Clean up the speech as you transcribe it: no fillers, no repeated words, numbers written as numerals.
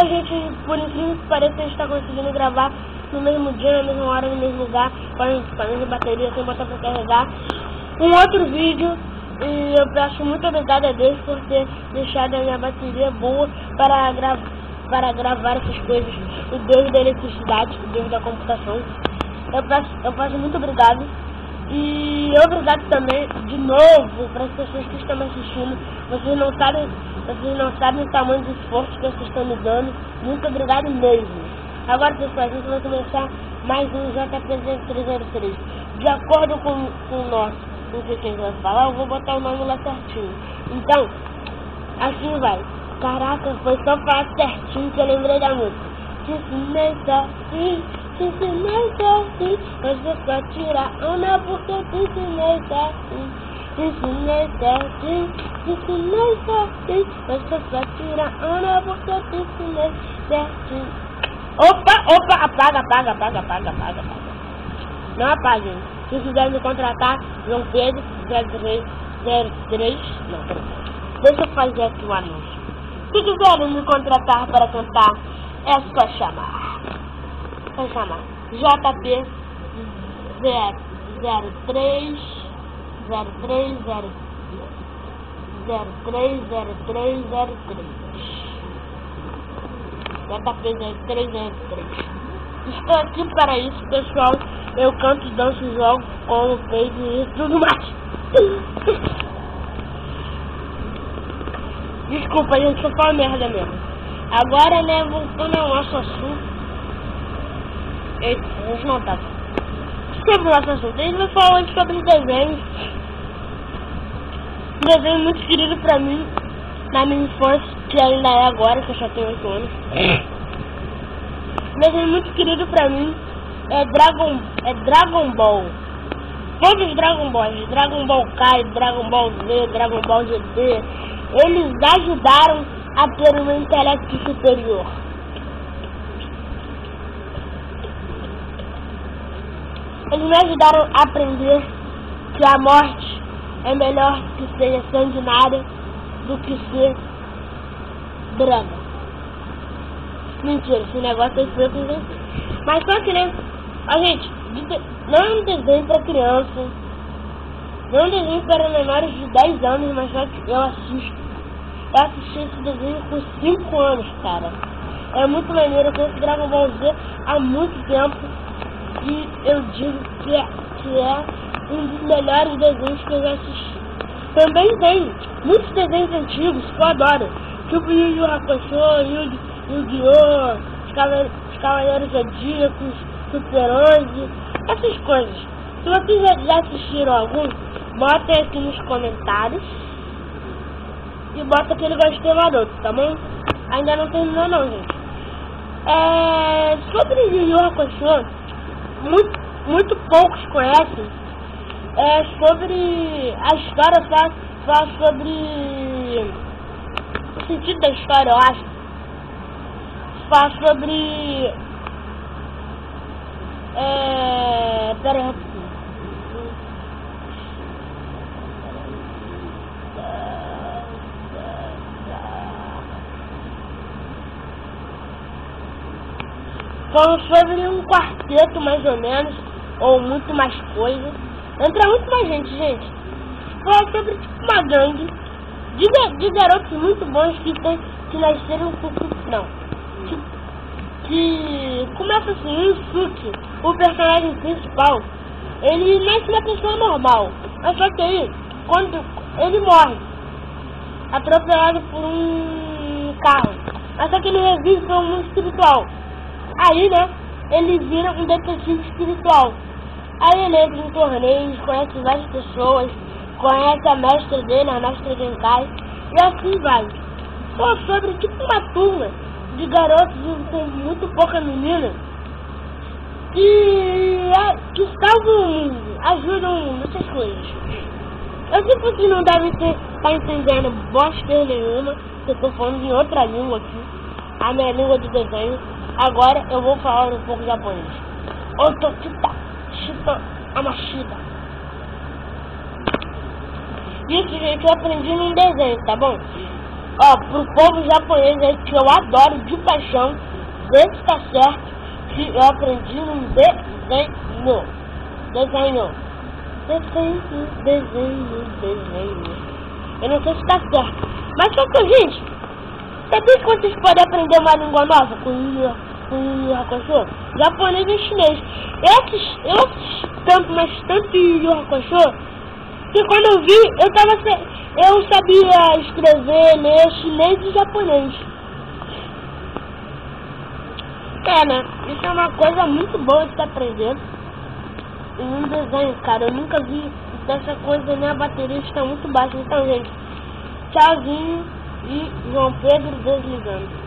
a gente, por incrível que pareça, a gente está conseguindo gravar no mesmo dia, na mesma hora, no mesmo lugar, com a mesma bateria, sem botar para carregar. Um outro vídeo, e eu peço muito obrigado a Deus por ter deixado a minha bateria boa para gravar essas coisas. O Deus da eletricidade, o Deus da computação. Eu peço muito obrigado. E obrigado também, de novo, para as pessoas que estão me assistindo. Vocês não sabem o tamanho do esforço que vocês estão me dando. Muito obrigado mesmo. Agora, pessoal, a gente vai começar mais um JP303. De acordo com o nosso, não sei quem vai falar, eu vou botar o nome lá certinho. Então, assim vai. Caraca, foi só falar certinho que eu lembrei da música. Te ensinei assim, mas você tira onda porque eu te ensinei assim. Te ensinei assim, mas você tira onda porque eu te ensinei certinho. Opa, apaga. Não apaguem. Se quiser me contratar, João Pedro 0303. Não, deixa eu fazer aqui o anúncio. Se quiserem me contratar para cantar, é só chamar. JP 0303 JP 0303. Estou aqui para isso, pessoal. Eu canto, danço, jogo, como, peido e tudo mais. Desculpa, gente, só falo merda mesmo. Agora, né, voltando ao nosso assunto. Eita, a gente não tá. Sobre o nosso assunto, a gente vai falar hoje sobre desenhos. Um desenho muito querido pra mim, na minha infância, que ainda é agora, que eu só tenho 8 anos. Um desenho muito querido pra mim é Dragon Ball. Todos os Dragon Balls, Dragon Ball Kai, Dragon Ball Z, Dragon Ball GT, eles ajudaram a ter um intelecto superior. Eles me ajudaram a aprender que a morte é melhor que ser sanguinária do que ser droga. Mentira, esse negócio aí foi eu que inventei. Mas só que, né, a gente, não é um desenho pra criança, não é um desenho para menores de 10 anos, mas só que eu assisti esse desenho com 5 anos, cara. É muito maneiro, eu conheço Dragon Ball Z há muito tempo. E eu digo que é um dos melhores desenhos que eu já assisti. Também tem muitos desenhos antigos que eu adoro, tipo Yu Yu Hakusho, Yu-Gi-Oh!, os Cavaleiros Zodíacos, Super 11, essas coisas. Se vocês já assistiram algum, bota aqui nos comentários e bota aquele gostei maroto, tá bom? Ainda não terminou não, gente. Sobre Yu Yu Hakusho, muito poucos conhecem. Sobre a história, fala sobre o sentido da história, eu acho. Fala sobre pera aí, fala sobre um quarteto, mais ou menos, ou muito mais coisa. Entra muito mais gente. Fala sobre tipo uma gangue de garotos muito bons que nasceram com... Não. Que começa assim, o Yusuke, o personagem principal, ele nasce uma pessoa normal. Mas só que aí, quando ele morre, atropelado por um carro. Mas só que ele revive para o mundo espiritual. Aí, né, ele vira um detetive espiritual. Aí ele entra em torneios, conhece várias pessoas, conhece a mestra dele, a mestra Genkai, e assim vai. Só sobre tipo uma turma de garotos com muito pouca menina que salvam o mundo, ajudam o mundo, essas coisas. Eu sei que vocês não devem estar entendendo bosta nenhuma, que eu tô falando em outra língua aqui, a minha língua de desenho. Agora eu vou falar um pouco japonês. Otokita, Shito, Amashita. Isso, gente, eu aprendi num desenho, tá bom? Ó, pro povo japonês aí que eu adoro de paixão, esse tá certo, que eu aprendi num desenho. Eu não sei se tá certo. Mas só que, gente, sabia que vocês podem aprender uma língua nova com Yu Hakusho? Japonês e chinês. Eu assisti tanto, mas tanto Yu Hakusho, que quando eu vi, eu sabia escrever, ler chinês e japonês. Né? Isso é uma coisa muito boa de se aprender. Em um desenho, cara, eu nunca vi dessa coisa, né? A bateria está muito baixa. Então, gente, tchauzinho e João Pedro desligando.